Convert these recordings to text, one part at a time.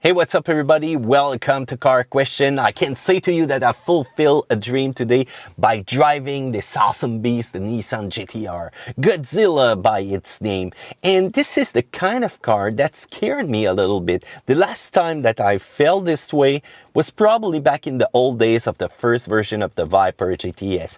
Hey, what's up everybody? Welcome to Car Question. I can say to you that I fulfilled a dream today by driving this awesome beast, the Nissan GT-r, Godzilla by its name. And this is the kind of car that scared me a little bit. The last time that I felt this way was probably back in the old days of the first version of the Viper GTS.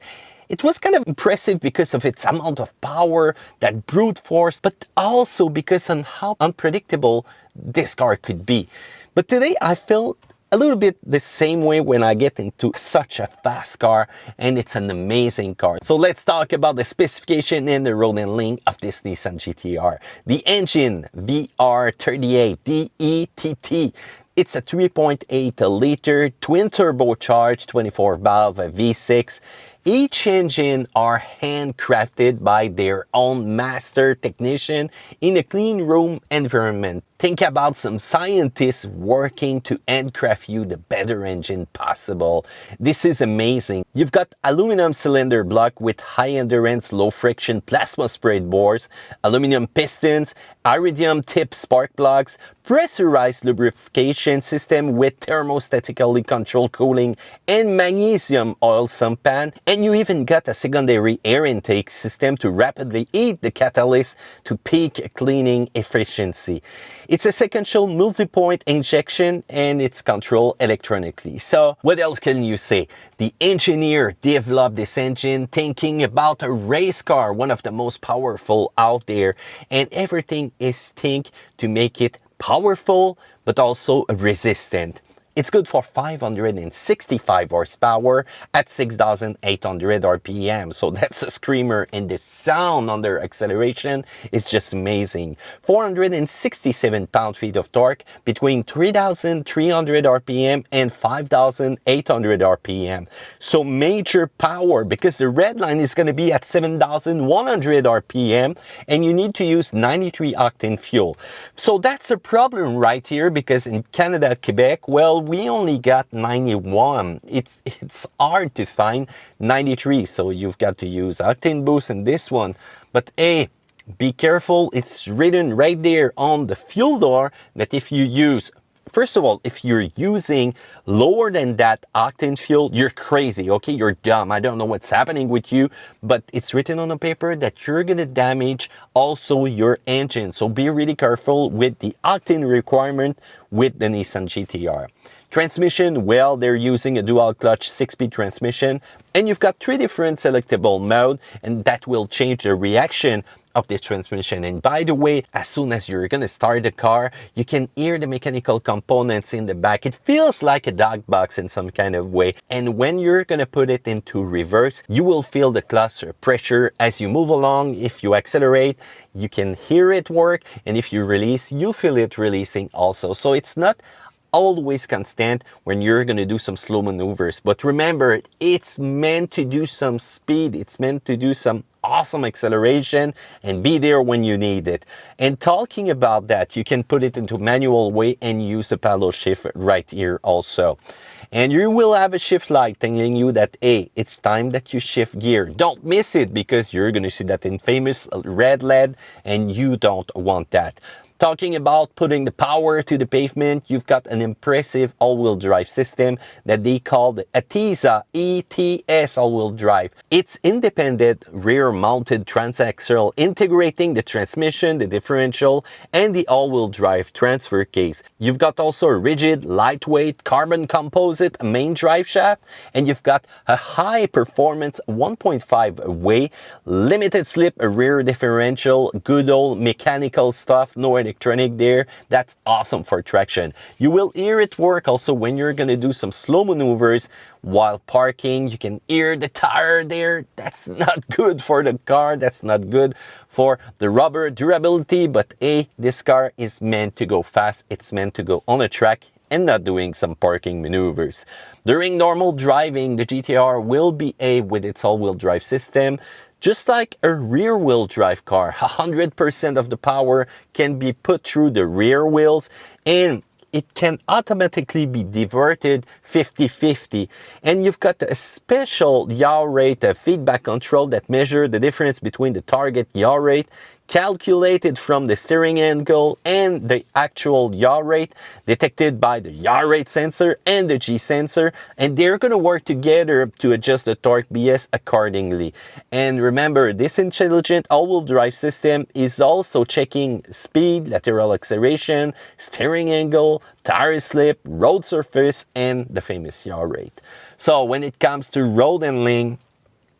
It was kind of impressive because of its amount of power, that brute force, but also because of how unpredictable this car could be. But today I feel a little bit the same way when I get into such a fast car, and it's an amazing car. So let's talk about the specification and the road handling of this Nissan GT-r. The engine, VR38 DETT. It's a 3.8 liter twin turbocharged 24 valve V6. Each engine are handcrafted by their own master technician in a clean room environment. Think about some scientists working to handcraft you the better engine possible. This is amazing. You've got aluminum cylinder block with high endurance, low friction plasma sprayed bores, aluminum pistons, iridium tip spark plugs, pressurized lubrication system with thermostatically controlled cooling and magnesium oil sump pan, and you even got a secondary air intake system to rapidly heat the catalyst to peak cleaning efficiency. It's a sequential multi-point injection and it's controlled electronically. So what else can you say? The engineer developed this engine thinking about a race car, one of the most powerful out there, and everything is think to make it powerful but also resistant. It's good for 565 horsepower at 6,800 RPM. So that's a screamer, and the sound under acceleration is just amazing. 467 pound-feet of torque between 3,300 RPM and 5,800 RPM. So major power, because the red line is going to be at 7,100 RPM and you need to use 93 octane fuel. So that's a problem right here, because in Canada, Quebec, well, we only got 91. It's hard to find 93, so you've got to use octane boost in this one. But hey, be careful, it's written right there on the fuel door that if you use, first of all, if you're using lower than that octane fuel, you're crazy, okay? You're dumb. I don't know what's happening with you, but it's written on the paper that you're gonna damage also your engine. So be really careful with the octane requirement with the Nissan GT-r. Transmission, well, they're using a dual clutch 6-speed transmission, and you've got 3 different selectable modes, and that will change the reaction of this transmission. And by the way, as soon as you're gonna start the car, you can hear the mechanical components in the back. It feels like a dog box in some kind of way. And when you're gonna put it into reverse, you will feel the clutch pressure as you move along. If you accelerate, you can hear it work, and if you release, you feel it releasing also. So it's not always constant when you're going to do some slow maneuvers. But remember, it's meant to do some speed. It's meant to do some awesome acceleration and be there when you need it. And talking about that, you can put it into manual way and use the paddle shift right here also. And you will have a shift light telling you that, hey, it's time that you shift gear. Don't miss it, because you're going to see that infamous red LED and you don't want that. Talking about putting the power to the pavement, you've got an impressive all-wheel drive system that they call the ATISA ETS all-wheel drive. It's independent rear-mounted transaxle integrating the transmission, the differential, and the all-wheel drive transfer case. You've got also a rigid, lightweight, carbon composite main drive shaft, and you've got a high-performance 1.5 way, limited slip rear differential, good old mechanical stuff, no electronic there. That's awesome for traction. You will hear it work also when you're gonna do some slow maneuvers while parking. You can hear the tire there. That's not good for the car. That's not good for the rubber durability. But hey, this car is meant to go fast. It's meant to go on a track and not doing some parking maneuvers. During normal driving, the GT-r will behave with its all-wheel drive system just like a rear-wheel drive car. 100% of the power can be put through the rear wheels, and it can automatically be diverted 50-50. And you've got a special yaw rate feedback control that measures the difference between the target yaw rate calculated from the steering angle and the actual yaw rate detected by the yaw rate sensor and the G sensor, and they're going to work together to adjust the torque BS accordingly. And remember, this intelligent all-wheel drive system is also checking speed, lateral acceleration, steering angle, tire slip, road surface, and the famous yaw rate. So when it comes to road handling,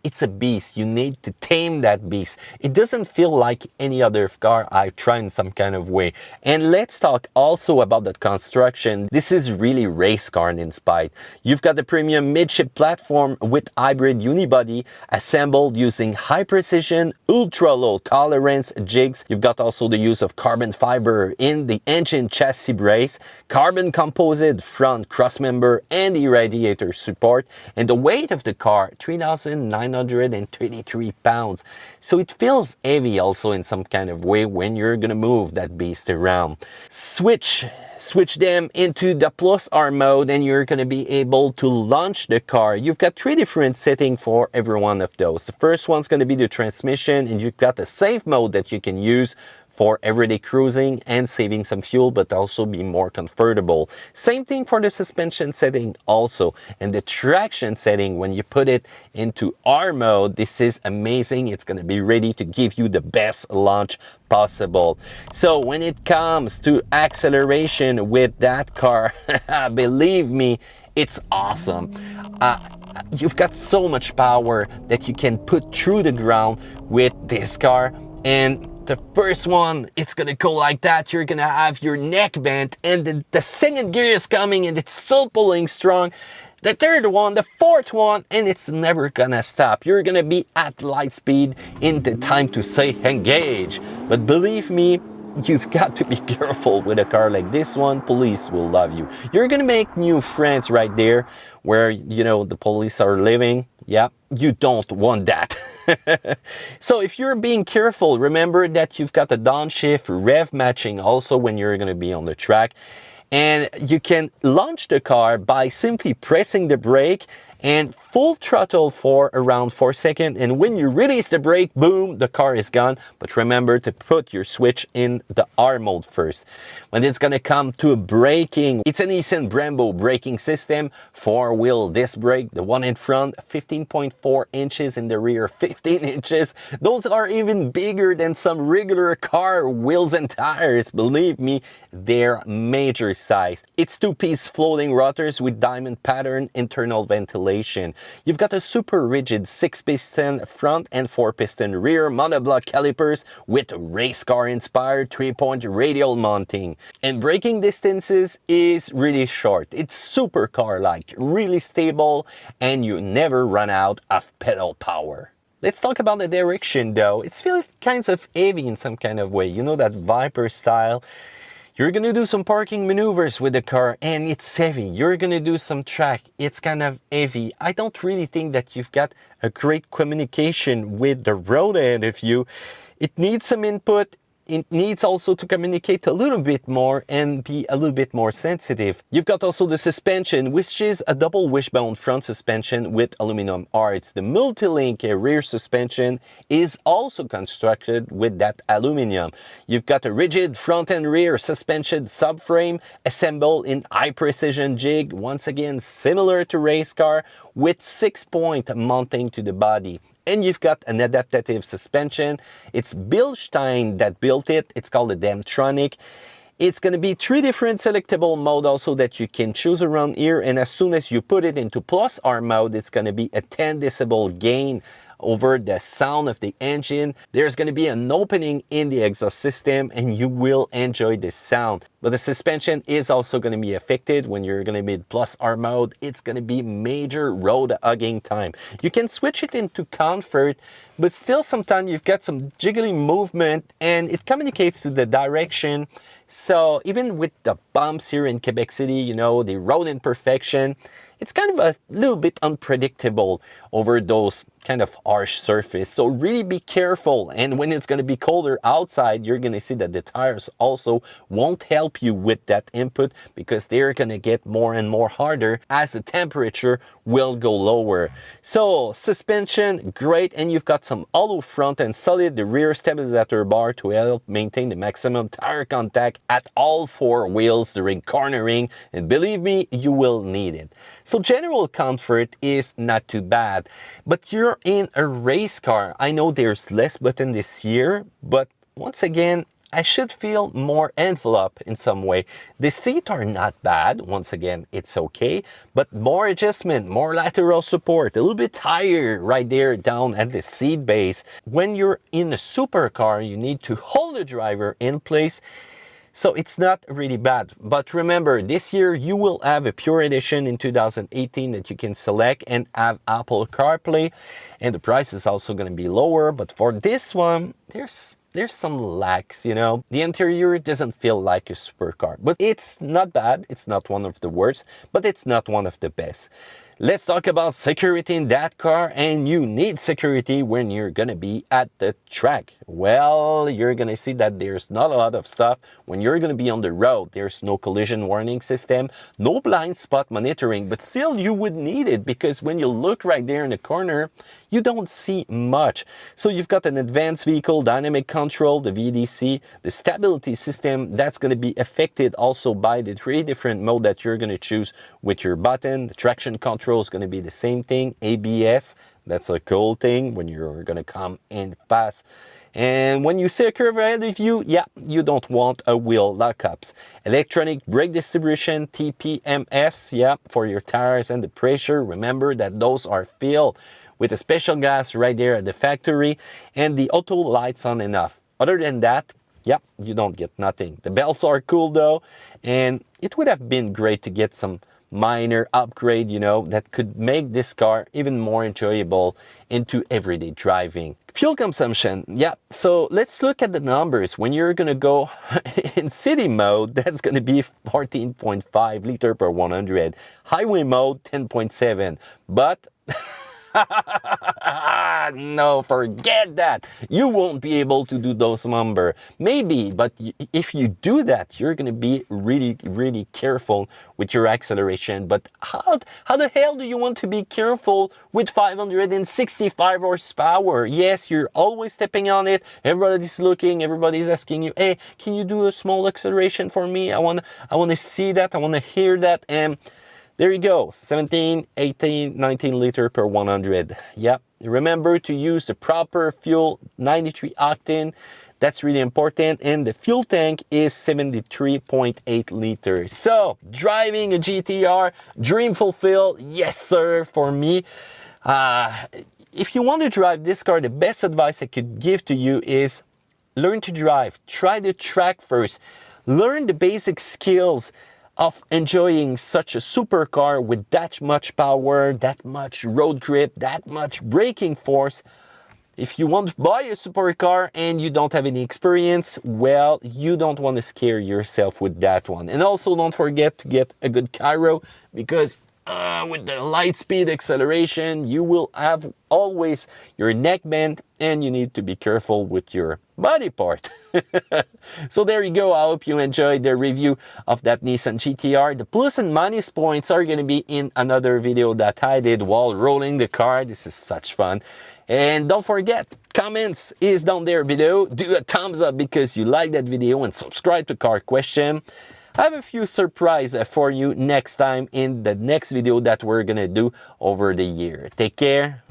it's a beast. You need to tame that beast. It doesn't feel like any other car I've tried in some kind of way. And let's talk also about the construction. This is really race car inspired. You've got the premium midship platform with hybrid unibody assembled using high precision, ultra low tolerance jigs. You've got also the use of carbon fiber in the engine chassis brace, carbon composite front crossmember and the radiator support. And the weight of the car, 3,933 pounds. So it feels heavy also in some kind of way when you're gonna move that beast around. Switch them into the Plus R mode and you're gonna be able to launch the car. You've got 3 different settings for every one of those. The first one's gonna be the transmission, and you've got the safe mode that you can use for everyday cruising and saving some fuel, but also be more comfortable. Same thing for the suspension setting also. And the traction setting, when you put it into R mode, this is amazing. It's going to be ready to give you the best launch possible. So when it comes to acceleration with that car, believe me, it's awesome. You've got so much power that you can put through the ground with this car. And the first one, it's gonna go like that. You're gonna have your neck bent, and the second gear is coming and it's still pulling strong. The third one, the fourth one, and it's never gonna stop. You're gonna be at light speed in the time to say engage. But believe me, you've got to be careful with a car like this one. Police will love you. You're gonna make new friends right there where, you know, the police are living. Yeah, you don't want that. So if you're being careful, remember that you've got a downshift rev matching also when you're going to be on the track. And you can launch the car by simply pressing the brake and full throttle for around 4 seconds. And when you release the brake, boom, the car is gone. But remember to put your switch in the R mode first. When it's gonna come to braking, it's a Nissan Brembo braking system, 4-wheel disc brake, the one in front, 15.4 inches in the rear, 15 inches. Those are even bigger than some regular car wheels and tires. Believe me, they're major size. It's 2-piece floating rotors with diamond pattern internal ventilation. You've got a super rigid 6-piston front and 4-piston rear monoblock calipers with race car inspired 3-point radial mounting. And braking distances is really short. It's super car like, really stable, and you never run out of pedal power. Let's talk about the direction though. It's feels kind of heavy in some kind of way. You know, that Viper style. You're gonna do some parking maneuvers with the car and it's heavy. You're gonna do some track, it's kind of heavy. I don't really think that you've got a great communication with the road ahead of you. It needs some input. It needs also to communicate a little bit more and be a little bit more sensitive. You've got also the suspension, which is a double wishbone front suspension with aluminum arcs. The multi-link rear suspension is also constructed with that aluminum. You've got a rigid front and rear suspension subframe assembled in high precision jig, once again similar to race car, with 6-point mounting to the body. And you've got an adaptive suspension. It's Bilstein that built it. It's called a Damtronic. It's going to be 3 different selectable modes also that you can choose around here. And as soon as you put it into Plus R mode, it's going to be a 10 decibel gain over the sound of the engine. There's going to be an opening in the exhaust system and you will enjoy the sound. But the suspension is also going to be affected when you're going to be in Plus R mode. It's going to be major road hugging time. You can switch it into comfort, but still sometimes you've got some jiggly movement and it communicates to the direction. So even with the bumps here in Quebec City, you know, the road imperfection, it's kind of a little bit unpredictable over those kind of harsh surface, so really be careful. And when it's going to be colder outside, you're going to see that the tires also won't help you with that input, because they're going to get more and more harder as the temperature will go lower. So suspension, great, and you've got some hollow front and solid the rear stabilizer bar to help maintain the maximum tire contact at all four wheels during cornering, and believe me, you will need it. So general comfort is not too bad, but you're in a race car. I know there's less button this year, but once again, I should feel more envelope in some way. The seats are not bad. Once again, it's okay, but more adjustment, more lateral support, a little bit higher right there down at the seat base. When you're in a supercar, you need to hold the driver in place. So it's not really bad. But remember, this year you will have a Pure Edition in 2018 that you can select and have Apple CarPlay. And the price is also going to be lower. But for this one, there's some lacks, you know. The interior doesn't feel like a supercar. But it's not bad. It's not one of the worst. But it's not one of the best. Let's talk about security in that car, and you need security when you're gonna be at the track. Well, you're gonna see that there's not a lot of stuff. When you're gonna be on the road, there's no collision warning system, no blind spot monitoring, but still you would need it, because when you look right there in the corner, you don't see much. So you've got an advanced vehicle dynamic control, the VDC, the stability system that's gonna be affected also by the 3 different modes that you're gonna choose with your button. The traction control is going to be the same thing. ABS, that's a cool thing when you're going to come in fast. And when you see a curve ahead of you, yeah, you don't want a wheel lockups. Electronic brake distribution, TPMS, yeah, for your tires and the pressure. Remember that those are filled with a special gas right there at the factory, and the auto lights on and off. Other than that, yeah, you don't get nothing. The belts are cool though, and it would have been great to get some minor upgrade, you know, that could make this car even more enjoyable into everyday driving. Fuel consumption, yeah, so let's look at the numbers. When you're gonna go in city mode, that's gonna be 14.5 liter per 100. Highway mode, 10.7, but no, forget that. You won't be able to do those numbers. Maybe, but if you do that, you're going to be really, really careful with your acceleration. But how the hell do you want to be careful with 565 horsepower? Yes, you're always stepping on it. Everybody's looking, everybody's asking you, hey, can you do a small acceleration for me? I want to see that, I want to hear that. And there you go, 17, 18, 19 liter per 100. Yep. Remember to use the proper fuel, 93 octane. That's really important. And the fuel tank is 73.8 liters. So, driving a GTR, dream fulfilled. Yes, sir, for me. If you want to drive this car, the best advice I could give to you is learn to drive. Try the track first. Learn the basic skills of enjoying such a supercar with that much power, that much road grip, that much braking force. If you want to buy a supercar and you don't have any experience, well, you don't want to scare yourself with that one. And also don't forget to get a good gyro, because with the light speed acceleration, you will have always your neck bent, and you need to be careful with your body part. So there you go. I hope you enjoyed the review of that Nissan GT-r. The plus and minus points are going to be in another video that I did while rolling the car. This is such fun. And don't forget, comments is down there below. Do a thumbs up because you like that video, and subscribe to Car Question. I have a few surprises for you next time in the next video that we're gonna do over the year. Take care.